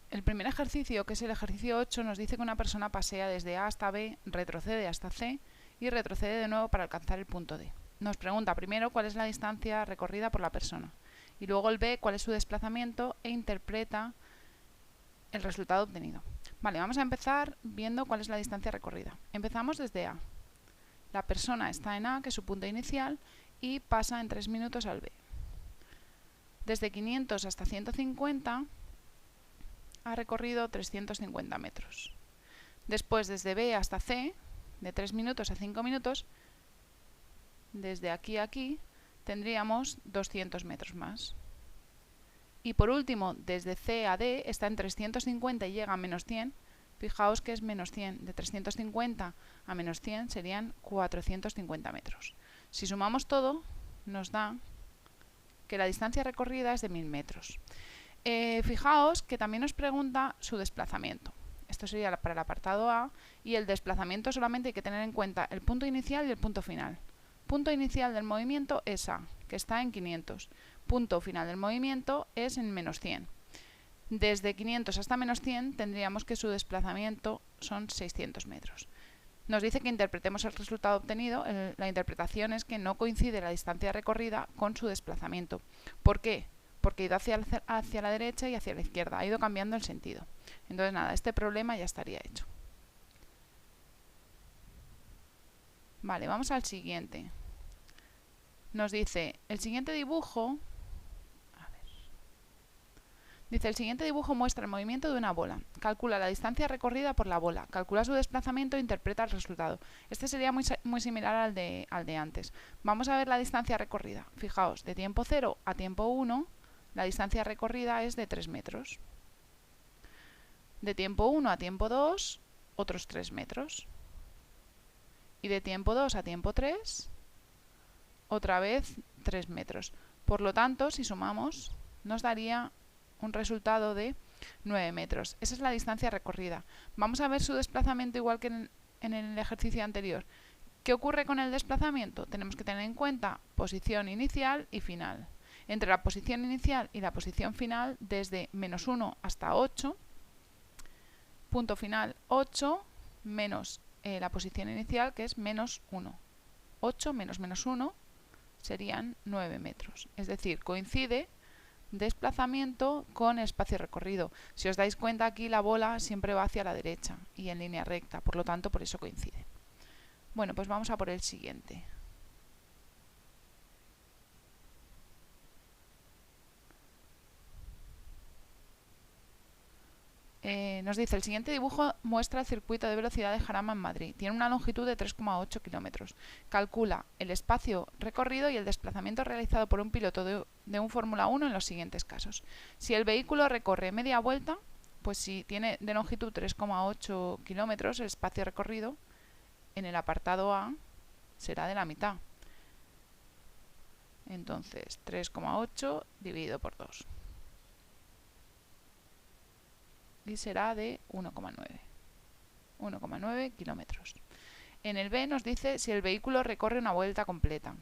el primer ejercicio, que es el ejercicio 8, nos dice que una persona pasea desde A hasta B, retrocede hasta C y retrocede de nuevo para alcanzar el punto D. Nos pregunta primero cuál es la distancia recorrida por la persona y luego el B cuál es su desplazamiento e interpreta el resultado obtenido. Vale, vamos a empezar viendo cuál es la distancia recorrida. Empezamos desde A. La persona está en A, que es su punto inicial, y pasa en 3 minutos al B. Desde 500 hasta 150 ha recorrido 350 metros. Después, desde B hasta C, de 3 minutos a 5 minutos, desde aquí a aquí, tendríamos 200 metros más. Y por último, desde C a D está en 350 y llega a menos 100. Fijaos que es menos 100. De 350 a menos 100 serían 450 metros. Si sumamos todo, nos da que la distancia recorrida es de 1000 metros. Fijaos que también nos pregunta su desplazamiento. Esto sería para el apartado A, y el desplazamiento solamente hay que tener en cuenta el punto inicial y el punto final. Punto inicial del movimiento es A, que está en 500. Punto final del movimiento es en menos 100. Desde 500 hasta menos 100 tendríamos que su desplazamiento son 600 metros. Nos dice que interpretemos el resultado obtenido. La interpretación es que no coincide la distancia recorrida con su desplazamiento. ¿Por qué? Porque ha ido hacia la derecha y hacia la izquierda, ha ido cambiando el sentido. Entonces nada, este problema ya estaría hecho. Vale, vamos al siguiente. Nos dice, el siguiente dibujo el siguiente dibujo muestra el movimiento de una bola. Calcula la distancia recorrida por la bola. Calcula su desplazamiento e interpreta el resultado. Este sería muy similar al de antes. Vamos a ver la distancia recorrida. Fijaos, de tiempo 0 a tiempo 1, la distancia recorrida es de 3 metros. De tiempo 1 a tiempo 2, otros 3 metros. Y de tiempo 2 a tiempo 3, otra vez 3 metros. Por lo tanto, si sumamos, nos daría un resultado de 9 metros. Esa es la distancia recorrida. Vamos a ver su desplazamiento igual que en el ejercicio anterior. ¿Qué ocurre con el desplazamiento? Tenemos que tener en cuenta posición inicial y final. Entre la posición inicial y la posición final, desde menos 1 hasta 8, punto final 8, menos la posición inicial, que es menos 1. 8 menos menos 1 serían 9 metros. Es decir, coincide desplazamiento con espacio recorrido. Si os dais cuenta, aquí la bola siempre va hacia la derecha y en línea recta, por lo tanto por eso coincide. Bueno, pues vamos a por el siguiente. Nos dice, el siguiente dibujo muestra el circuito de velocidad de Jarama en Madrid. Tiene una longitud de 3,8 kilómetros. Calcula el espacio recorrido y el desplazamiento realizado por un piloto de un Fórmula 1 en los siguientes casos. Si el vehículo recorre media vuelta, pues si tiene de longitud 3,8 kilómetros, el espacio recorrido en el apartado A será de la mitad. Entonces, 3,8 dividido por 2. Y será de 1,9 kilómetros. En el B nos dice si el vehículo recorre una vuelta completa.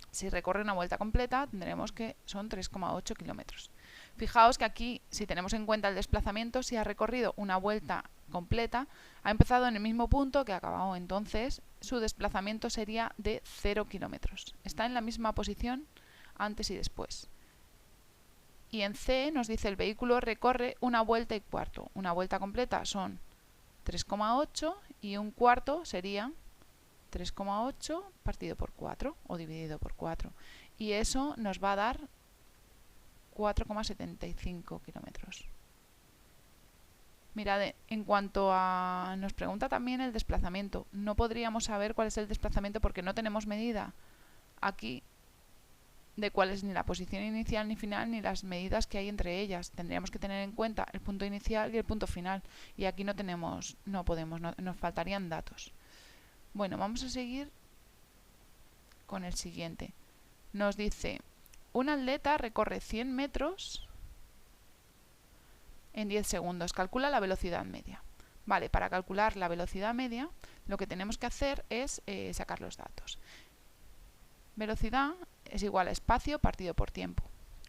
Si recorre una vuelta completa, tendremos que son 3,8 kilómetros. Fijaos que aquí, si tenemos en cuenta el desplazamiento, si ha recorrido una vuelta completa, ha empezado en el mismo punto que ha acabado. Entonces, su desplazamiento sería de 0 kilómetros. Está en la misma posición antes y después. Y en C nos dice el vehículo recorre una vuelta y cuarto. Una vuelta completa son 3,8 y un cuarto sería 3,8 partido por 4 o dividido por 4. Y eso nos va a dar 4,75 kilómetros. Mirad, en cuanto a... nos pregunta también el desplazamiento. No podríamos saber cuál es el desplazamiento porque no tenemos medida aquí de cuál es ni la posición inicial ni final ni las medidas que hay entre ellas. Tendríamos que tener en cuenta el punto inicial y el punto final. Y aquí no podemos, nos faltarían datos. Bueno, vamos a seguir con el siguiente. Nos dice, un atleta recorre 100 metros en 10 segundos. Calcula la velocidad media. Vale, para calcular la velocidad media, lo que tenemos que hacer es sacar los datos. Velocidad es igual a espacio partido por tiempo.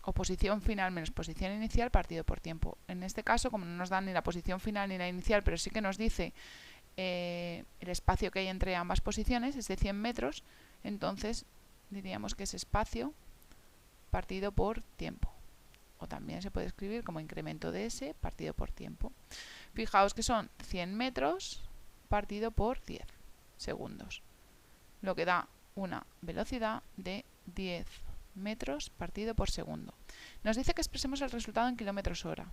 o posición final menos posición inicial partido por tiempo. En este caso, como no nos dan ni la posición final ni la inicial, pero sí que nos dice el espacio que hay entre ambas posiciones, es de 100 metros, entonces diríamos que es espacio partido por tiempo. O también se puede escribir como incremento de S partido por tiempo. Fijaos que son 100 metros partido por 10 segundos, lo que da una velocidad de 10 metros partido por segundo. Nos dice que expresemos el resultado en kilómetros hora.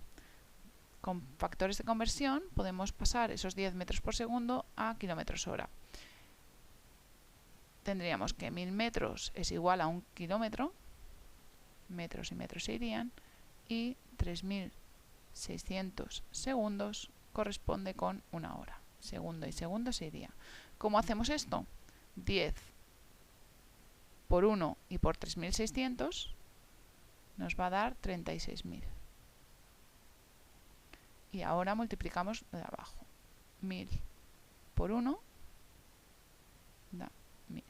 Con factores de conversión podemos pasar esos 10 metros por segundo a kilómetros hora. Tendríamos que 1000 metros es igual a 1 kilómetro, metros y metros se irían, y 3600 segundos corresponde con una hora. Segundo y segundo se iría. ¿Cómo hacemos esto? 10 por 1 y por 3600 nos va a dar 36.000. Y ahora multiplicamos de abajo. 1000 por 1 da 1000.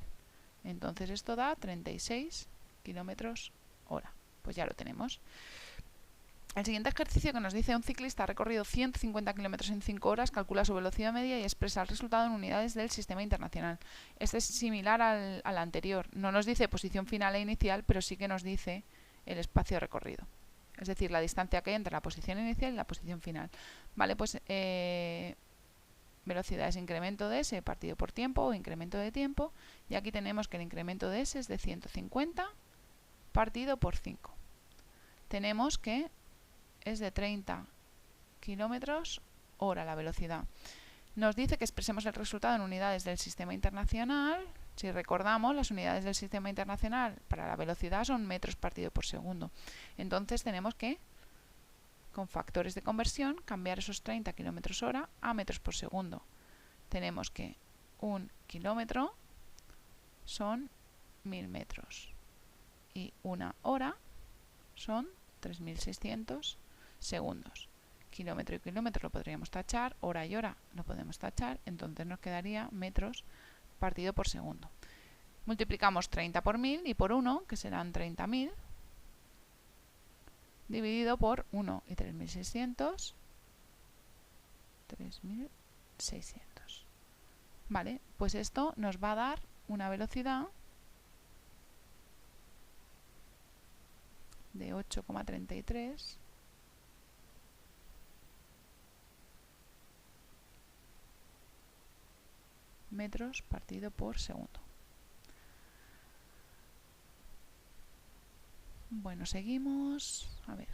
Entonces esto da 36 kilómetros hora. Pues ya lo tenemos. El siguiente ejercicio que nos dice: un ciclista ha recorrido 150 kilómetros en 5 horas, calcula su velocidad media y expresa el resultado en unidades del sistema internacional. Este es similar al anterior. No nos dice posición final e inicial, pero sí que nos dice el espacio recorrido. Es decir, la distancia que hay entre la posición inicial y la posición final. Vale, pues velocidad es incremento de S partido por tiempo o incremento de tiempo. Y aquí tenemos que el incremento de S es de 150 partido por 5. Tenemos que es de 30 kilómetros hora la velocidad. Nos dice que expresemos el resultado en unidades del sistema internacional. Si recordamos, las unidades del sistema internacional para la velocidad son metros partido por segundo. Entonces tenemos que, con factores de conversión, cambiar esos 30 kilómetros hora a metros por segundo. Tenemos que 1 kilómetro son 1000 metros y 1 hora son 3600 segundos. Kilómetro y kilómetro lo podríamos tachar, hora y hora lo podemos tachar, entonces nos quedaría metros partido por segundo. Multiplicamos 30 por 1000 y por 1, que serán 30.000, dividido por 1 y 3600, 3600. Vale, pues esto nos va a dar una velocidad de 8,33 metros partido por segundo. Bueno, seguimos. A ver.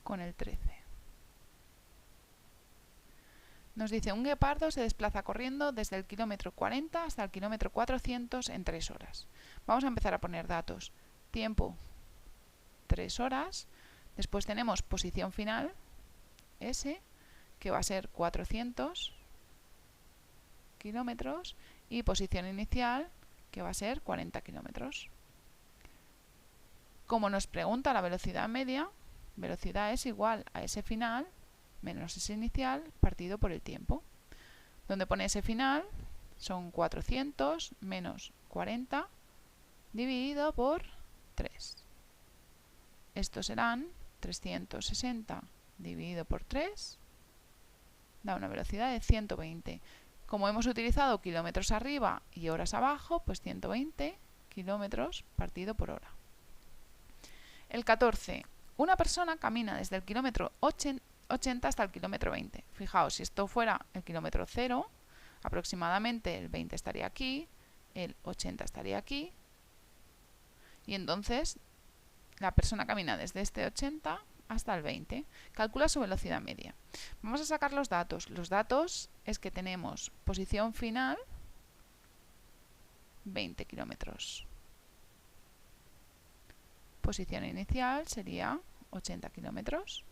Con el 13. Nos dice: un guepardo se desplaza corriendo desde el kilómetro 40 hasta el kilómetro 400 en 3 horas. Vamos a empezar a poner datos. Tiempo, 3 horas. Después tenemos posición final, S, que va a ser 400 kilómetros, y posición inicial, que va a ser 40 kilómetros. Como nos pregunta la velocidad media, velocidad es igual a S final menos S inicial partido por el tiempo. Donde pone S final son 400 menos 40 dividido por 3. Estos serán 360 dividido por 3, da una velocidad de 120. Como hemos utilizado kilómetros arriba y horas abajo, pues 120 kilómetros partido por hora. El 14. Una persona camina desde el kilómetro 80 hasta el kilómetro 20. Fijaos, si esto fuera el kilómetro 0, aproximadamente el 20 estaría aquí, el 80 estaría aquí, y entonces la persona camina desde este 80 hasta el 20. Calcula su velocidad media. Vamos a sacar los datos. Los datos es que tenemos posición final 20 kilómetros. Posición inicial sería 80 kilómetros.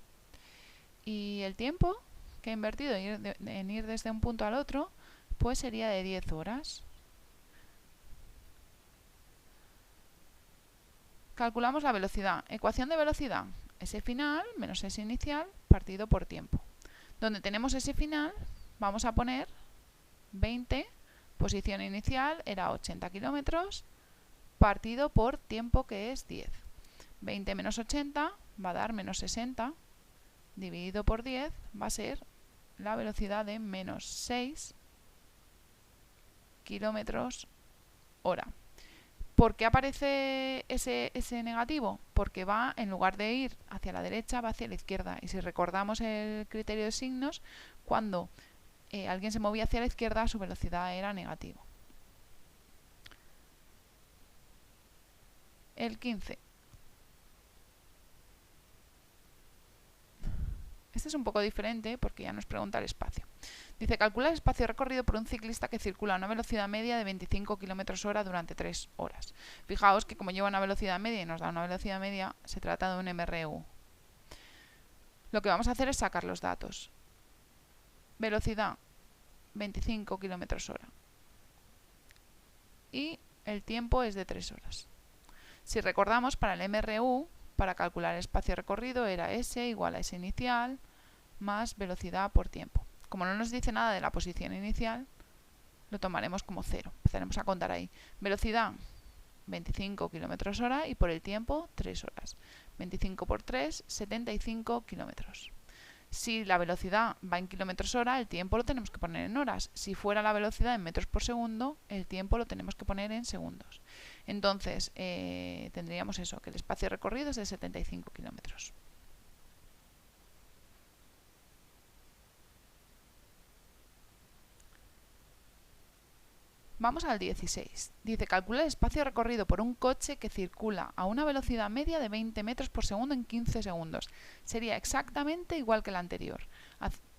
Y el tiempo que ha invertido en ir desde un punto al otro, pues sería de 10 horas. Calculamos la velocidad. Ecuación de velocidad. S final menos S inicial partido por tiempo. Donde tenemos S final, vamos a poner 20 Posición inicial era 80 kilómetros partido por tiempo, que es 10. 20 menos 80 va a dar menos 60, dividido por 10 va a ser la velocidad de menos 6 kilómetros hora. ¿Por qué aparece ese negativo? Porque va, en lugar de ir hacia la derecha, va hacia la izquierda. Y si recordamos el criterio de signos, cuando alguien se movía hacia la izquierda, su velocidad era negativo. El 15. Este es un poco diferente porque ya nos pregunta el espacio. Dice, calcula el espacio recorrido por un ciclista que circula a una velocidad media de 25 km hora durante 3 horas. Fijaos que como lleva una velocidad media y nos da una velocidad media, se trata de un MRU. Lo que vamos a hacer es sacar los datos. Velocidad, 25 km hora. Y el tiempo es de 3 horas. Si recordamos, para el MRU, para calcular el espacio recorrido, era S igual a S inicial más velocidad por tiempo. Como no nos dice nada de la posición inicial, lo tomaremos como 0. Empezaremos a contar ahí. Velocidad, 25 km hora y por el tiempo, 3 horas. 25 por 3, 75 kilómetros. Si la velocidad va en kilómetros hora, el tiempo lo tenemos que poner en horas. Si fuera la velocidad en metros por segundo, el tiempo lo tenemos que poner en segundos. Entonces, tendríamos eso, que el espacio recorrido es de 75 kilómetros. Vamos al 16. Dice, calcula el espacio recorrido por un coche que circula a una velocidad media de 20 metros por segundo en 15 segundos. Sería exactamente igual que el anterior.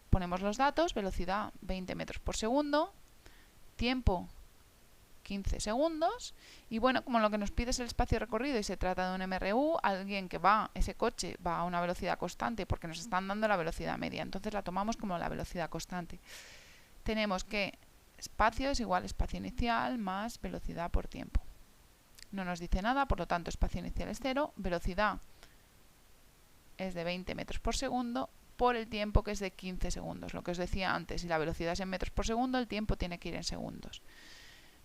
Ponemos los datos, velocidad 20 metros por segundo, tiempo 15 segundos, y bueno, como lo que nos pide es el espacio recorrido y se trata de un MRU, alguien que ese coche va a una velocidad constante porque nos están dando la velocidad media, entonces la tomamos como la velocidad constante. Tenemos que espacio es igual a espacio inicial más velocidad por tiempo. No nos dice nada, por lo tanto espacio inicial es 0, velocidad es de 20 metros por segundo por el tiempo, que es de 15 segundos. Lo que os decía antes, si la velocidad es en metros por segundo, el tiempo tiene que ir en segundos.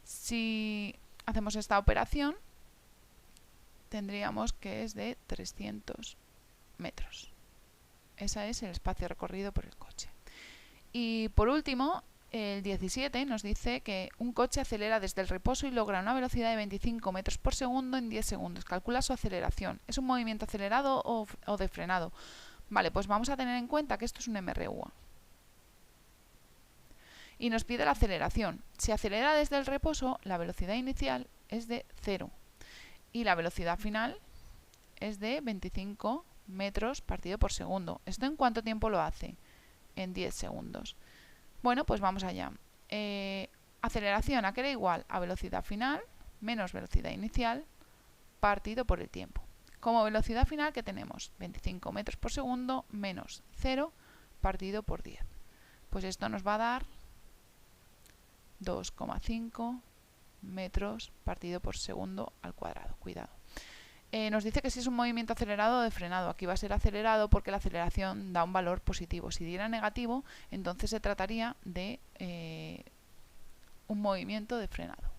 Si hacemos esta operación, tendríamos que es de 300 metros. Ese es el espacio recorrido por el coche. Y por último, el 17 nos dice que un coche acelera desde el reposo y logra una velocidad de 25 metros por segundo en 10 segundos. Calcula su aceleración. ¿Es un movimiento acelerado o de frenado? Vale, pues vamos a tener en cuenta que esto es un MRU. Y nos pide la aceleración. Si acelera desde el reposo, la velocidad inicial es de 0. Y la velocidad final es de 25 metros partido por segundo. ¿Esto en cuánto tiempo lo hace? En 10 segundos. Bueno, pues vamos allá. Aceleración, ¿a qué era igual? A velocidad final menos velocidad inicial partido por el tiempo. Como velocidad final, ¿qué tenemos? 25 metros por segundo menos 0 partido por 10. Pues esto nos va a dar 2,5 metros partido por segundo al cuadrado. Cuidado. Nos dice que si es un movimiento acelerado o de frenado. Aquí va a ser acelerado porque la aceleración da un valor positivo. Si diera negativo, entonces se trataría de un movimiento de frenado.